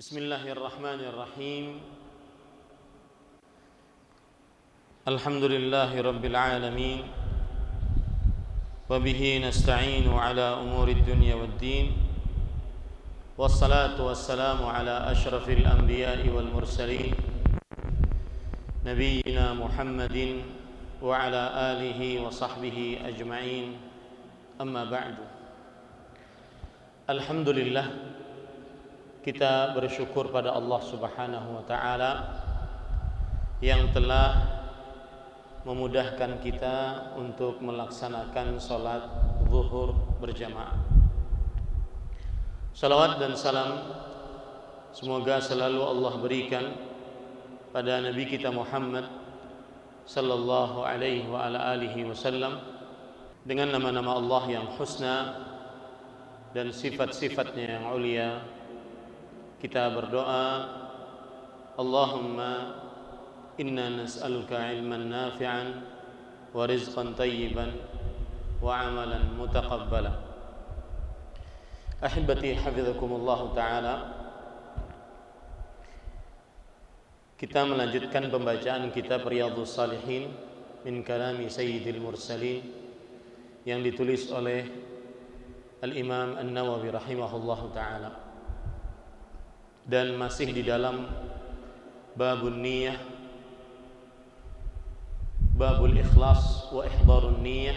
Bismillahirrahmanirrahim. Alhamdulillahi rabbil alamin. Wa bihi nasta'inu ala umuri dunya waddin. Wassalatu wassalamu ala ashrafil anbiya'i wal mursalin, nabiyyina Muhammadin wa ala alihi wa sahbihi ajma'in. Amma ba'du. Alhamdulillah, kita bersyukur pada Allah Subhanahu wa ta'ala yang telah memudahkan kita untuk melaksanakan salat zuhur berjamaah. Salawat dan salam semoga selalu Allah berikan pada Nabi kita Muhammad sallallahu alaihi wa ala alihi wasallam dengan nama-nama Allah yang husna dan sifat-sifatnya yang ulia. Kita berdoa, Allahumma inna nas'aluka ilman nafi'an wa rizqan tayyiban wa amalan mutaqabbala. Ahibati hafizakumullah ta'ala, kita melanjutkan pembacaan kitab Riyadhus Shalihin min kalami Sayyidil Mursalin yang ditulis oleh Al-Imam An-Nawawi rahimahullahu ta'ala, dan masih di dalam babun niyah, babul ikhlas wa ihdarun niyah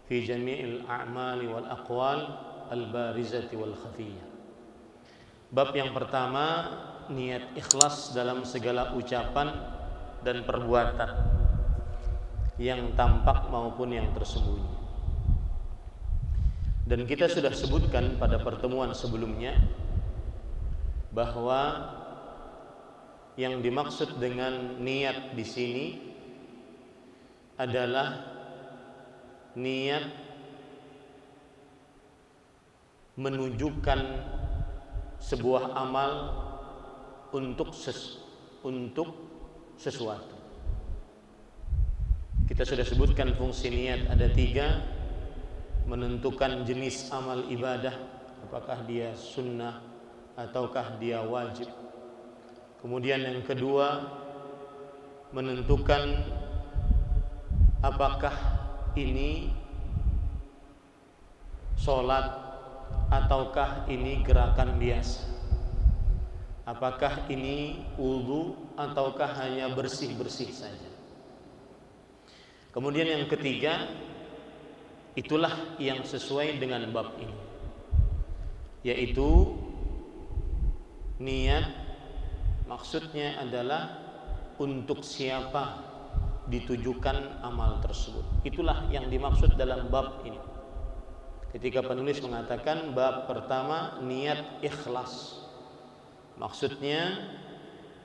fi jami'il a'mali wal aqwal al-barizati wal khafiyah. Bab yang pertama, niat ikhlas dalam segala ucapan dan perbuatan yang tampak maupun yang tersembunyi. Dan kita sudah sebutkan pada pertemuan sebelumnya bahwa yang dimaksud dengan niat di sini adalah niat menunjukkan sebuah amal untuk sesuatu. Kita sudah sebutkan fungsi niat ada 3: menentukan jenis amal ibadah, apakah dia sunnah ataukah dia wajib. Kemudian yang kedua, menentukan apakah ini sholat ataukah ini gerakan biasa, apakah ini wudu ataukah hanya bersih-bersih saja. Kemudian yang ketiga, itulah yang sesuai dengan bab ini, yaitu niat maksudnya adalah untuk siapa ditujukan amal tersebut. Itulah yang dimaksud dalam bab ini. Ketika penulis mengatakan bab pertama niat ikhlas, maksudnya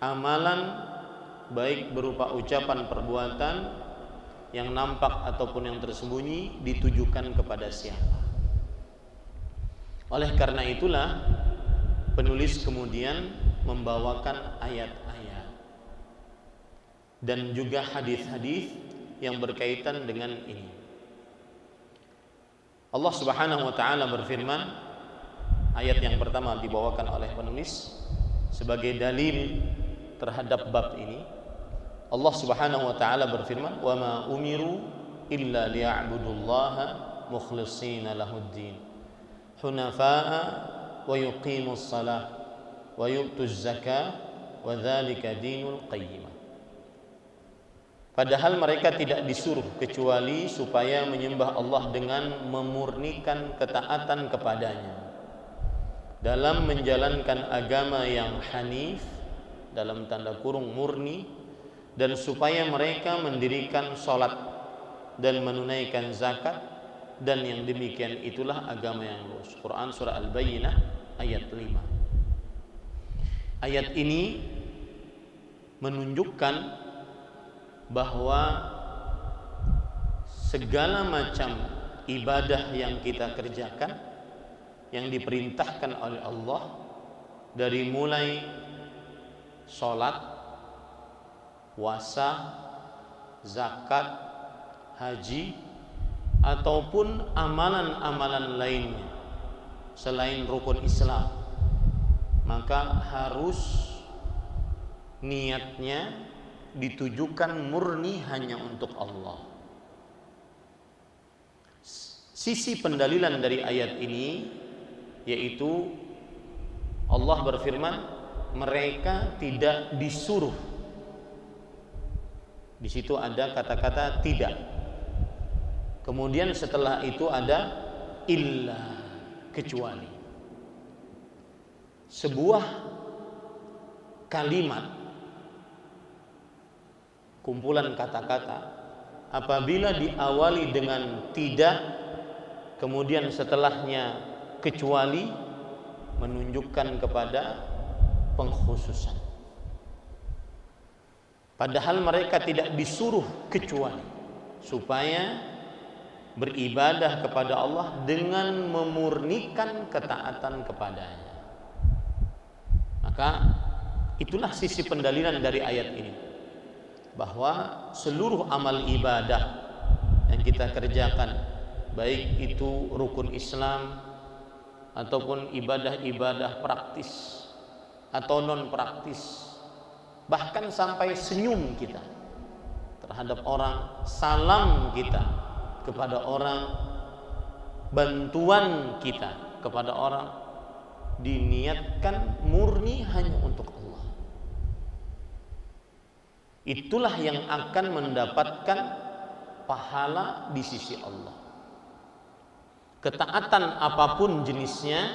amalan baik berupa ucapan perbuatan yang nampak ataupun yang tersembunyi ditujukan kepada siapa. Oleh karena itulah penulis kemudian membawakan ayat-ayat dan juga hadis-hadis yang berkaitan dengan ini. Allah Subhanahu wa ta'ala berfirman, ayat yang pertama dibawakan oleh penulis sebagai dalil terhadap bab ini. Allah Subhanahu wa ta'ala berfirman, "Wa ma umiru illa liya'budullaha mukhlishina lahuddin hunafa'a wa yuqimus salah wa yu'tuz zakah wa dzalika dinul qayyimah." Padahal mereka tidak disuruh kecuali supaya menyembah Allah dengan memurnikan ketaatan kepadanya dalam menjalankan agama yang hanif, dalam tanda kurung murni, dan supaya mereka mendirikan salat dan menunaikan zakat, dan yang demikian itulah agama yang lurus. Quran surah Al-Bayyinah ayat 5. Ayat ini menunjukkan bahwa segala macam ibadah yang kita kerjakan, yang diperintahkan oleh Allah, dari mulai salat, puasa, zakat, haji, ataupun amalan-amalan lainnya selain rukun Islam, maka harus niatnya ditujukan murni hanya untuk Allah. Sisi pendalilan dari ayat ini yaitu Allah berfirman, mereka tidak disuruh. Di situ ada kata-kata tidak. Kemudian setelah itu ada illa, kecuali. Sebuah kalimat, kumpulan kata-kata, apabila diawali dengan tidak, kemudian setelahnya kecuali, menunjukkan kepada pengkhususan. Padahal mereka tidak disuruh kecuali supaya beribadah kepada Allah dengan memurnikan ketaatan kepadanya. Maka itulah sisi pendalilan dari ayat ini, bahwa seluruh amal ibadah yang kita kerjakan, baik itu rukun Islam ataupun ibadah-ibadah praktis atau non praktis, bahkan sampai senyum kita terhadap orang, salam kita kepada orang, bantuan kita kepada orang, diniatkan murni hanya untuk Allah. Itulah yang akan mendapatkan pahala di sisi Allah. Ketaatan apapun jenisnya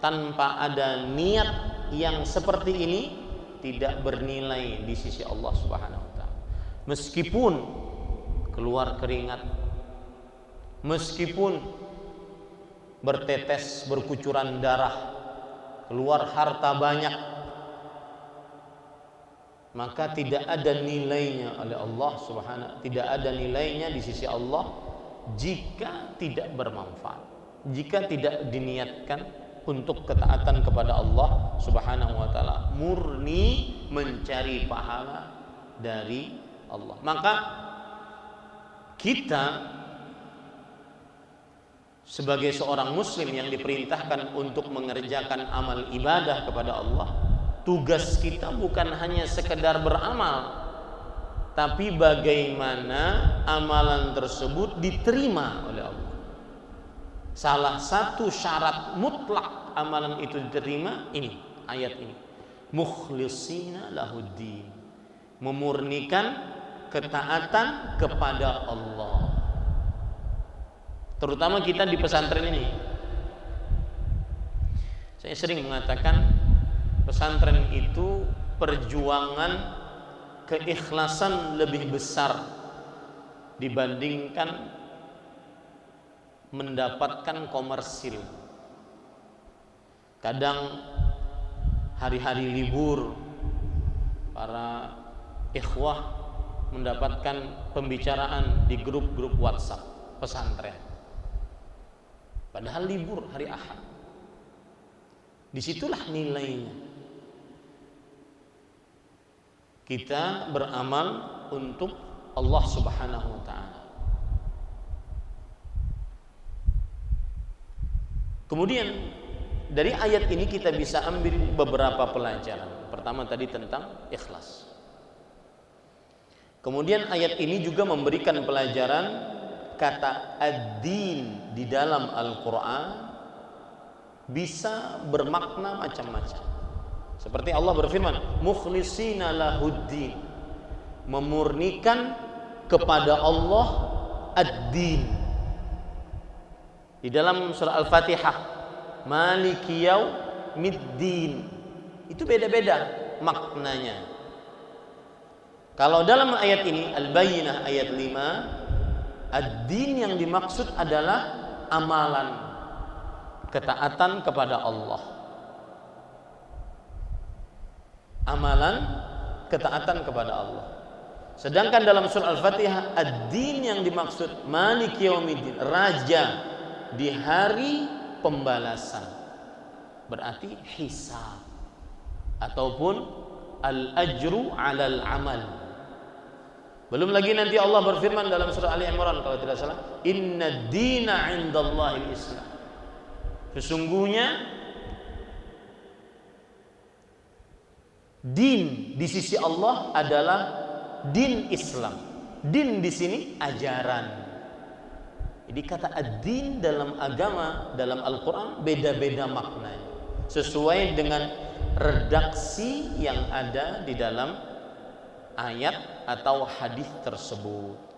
tanpa ada niat yang seperti ini tidak bernilai di sisi Allah Subhanahu wa taala. Meskipun keluar keringat, meskipun bertetes, berkucuran darah, keluar harta banyak, maka tidak ada nilainya oleh Allah Subhanahu, tidak ada nilainya di sisi Allah jika tidak bermanfaat, jika tidak diniatkan untuk ketaatan kepada Allah Subhanahu wa taala, murni mencari pahala dari Allah. Maka kita sebagai seorang muslim yang diperintahkan untuk mengerjakan amal ibadah kepada Allah, tugas kita bukan hanya sekedar beramal, tapi bagaimana amalan tersebut diterima oleh Allah. Salah satu syarat mutlak amalan itu diterima ini, ayat ini, mukhlishina lahuddin, memurnikan ketaatan kepada Allah. Terutama kita di pesantren ini, saya sering mengatakan pesantren itu perjuangan keikhlasan lebih besar dibandingkan mendapatkan komersil. Kadang hari-hari libur para ikhwah mendapatkan pembicaraan di grup-grup WhatsApp pesantren, padahal libur hari Ahad. Disitulah nilainya kita beramal untuk Allah Subhanahu wa ta'ala. Kemudian dari ayat ini kita bisa ambil beberapa pelajaran. Pertama tadi tentang ikhlas. Kemudian ayat ini juga memberikan pelajaran kata ad-din di dalam Al-Quran bisa bermakna macam-macam. Seperti Allah berfirman, mukhlishina lahuddin, memurnikan kepada Allah ad-din. Di dalam surah Al-Fatihah, maliki yaumiddin, itu beda-beda maknanya. Kalau dalam ayat ini Al-Bayyinah ayat 5, ad-din yang dimaksud adalah amalan, ketaatan kepada Allah. Amalan ketaatan kepada Allah. Sedangkan dalam surah Al-Fatihah, ad-din yang dimaksud maliki yaumiddin, raja di hari pembalasan, berarti hisab ataupun al-ajru 'alal amal. Belum lagi nanti Allah berfirman dalam surah Ali Imran kalau tidak salah, inna dina 'indallahil Islam, sesungguhnya Din di sisi Allah adalah din Islam. Din di sini ajaran. Jadi kata ad-din dalam agama, dalam Al-Quran beda-beda maknanya, sesuai dengan redaksi yang ada di dalam ayat atau hadis tersebut.